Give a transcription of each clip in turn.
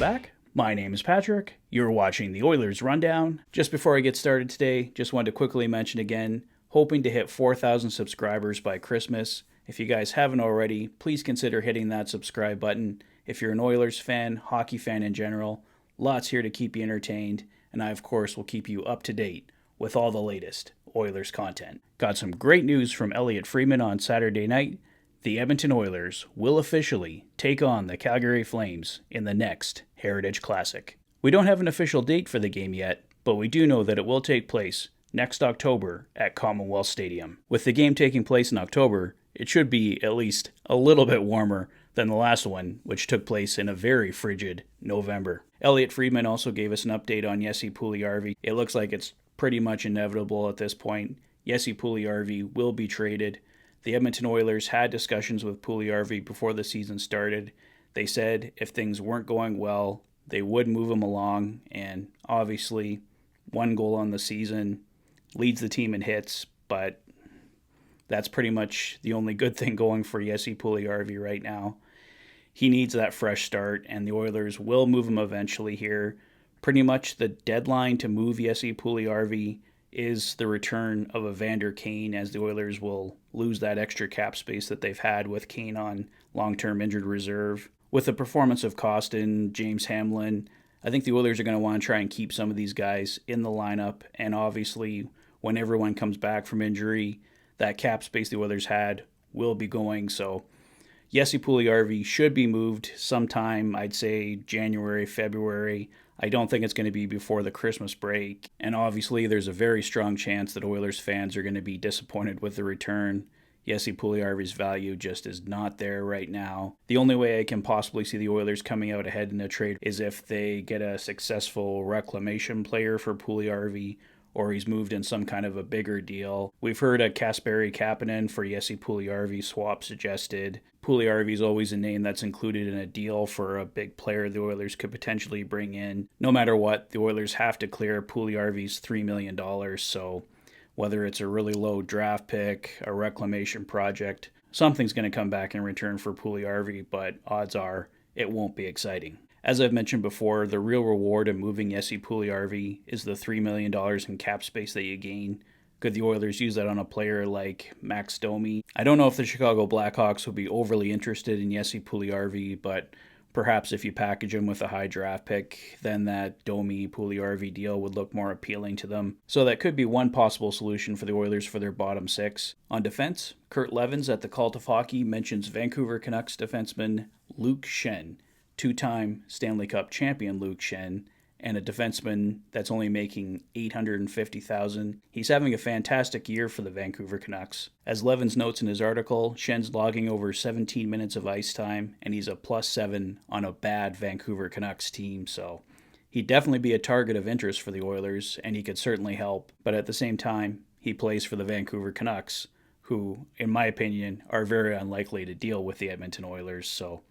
back. My name is Patrick. You're watching the Oilers Rundown. Just before I get started today, just wanted to quickly mention again, hoping to hit 4,000 subscribers by Christmas. If you guys haven't already, please consider hitting that subscribe button. If you're an Oilers fan, hockey fan in general, lots here to keep you entertained, and I, of course, will keep you up to date with all the latest Oilers content. Got some great news from Elliotte Friedman on Saturday night. The Edmonton Oilers will officially take on the Calgary Flames in the next Heritage Classic. We don't have an official date for the game yet, but we do know that it will take place next October at Commonwealth Stadium. With the game taking place in October, it should be at least a little bit warmer than the last one, which took place in a very frigid November. Elliotte Friedman also gave us an update on Jesse Puljujarvi. It looks like it's pretty much inevitable at this point. Jesse Puljujarvi will be traded. The Edmonton Oilers had discussions with Puljujarvi before the season started. They said if things weren't going well, they would move him along, and obviously 1 goal on the season, leads the team in hits, but that's pretty much the only good thing going for Jesse Puljujarvi right now. He needs that fresh start, and the Oilers will move him eventually here. Pretty much the deadline to move Jesse Puljujarvi is the return of Evander Kane, as the Oilers will lose that extra cap space that they've had with Kane on long-term injured reserve. With the performance of Costin, James Hamlin, I think the Oilers are going to want to try and keep some of these guys in the lineup, and obviously when everyone comes back from injury, that cap space the Oilers had will be going. So Jesse Puljujarvi should be moved sometime, I'd say January, February. I don't think it's going to be before the Christmas break. And obviously there's a very strong chance that Oilers fans are going to be disappointed with the return. Jesse Puljujarvi's value just is not there right now. The only way I can possibly see the Oilers coming out ahead in a trade is if they get a successful reclamation player for Puljujarvi, or he's moved in some kind of a bigger deal. We've heard a Kasperi Kapanen for Jesse Puljujarvi swap suggested. Puljujarvi is always a name that's included in a deal for a big player the Oilers could potentially bring in. No matter what, the Oilers have to clear Puljujarvi's $3 million, so whether it's a really low draft pick, a reclamation project, something's going to come back in return for Puljujarvi, but odds are it won't be exciting. As I've mentioned before, the real reward of moving Jesse Puljujarvi is the $3 million in cap space that you gain. Could the Oilers use that on a player like Max Domi? I don't know if the Chicago Blackhawks would be overly interested in Jesse Puljujarvi, but perhaps if you package him with a high draft pick, then that Domi-Puljujarvi deal would look more appealing to them. So that could be one possible solution for the Oilers for their bottom six. On defense, Kurt Levens at the Cult of Hockey mentions Vancouver Canucks defenseman Luke Schenn, two-time Stanley Cup champion Luke Schenn, and a defenseman that's only making $850,000. He's having a fantastic year for the Vancouver Canucks. As Levens notes in his article, Schenn's logging over 17 minutes of ice time, and he's a +7 on a bad Vancouver Canucks team, so he'd definitely be a target of interest for the Oilers, and he could certainly help. But at the same time, he plays for the Vancouver Canucks, who, in my opinion, are very unlikely to deal with the Edmonton Oilers, so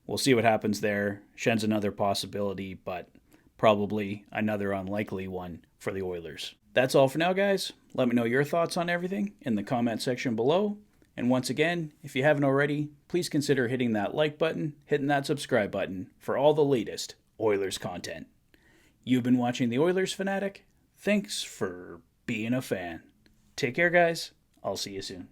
we'll see what happens there. Schenn's another possibility, but probably another unlikely one for the Oilers. That's all for now, guys. Let me know your thoughts on everything in the comment section below. And once again, if you haven't already, please consider hitting that like button, hitting that subscribe button for all the latest Oilers content. You've been watching the Oilers Fanatic. Thanks for being a fan. Take care, guys. I'll see you soon.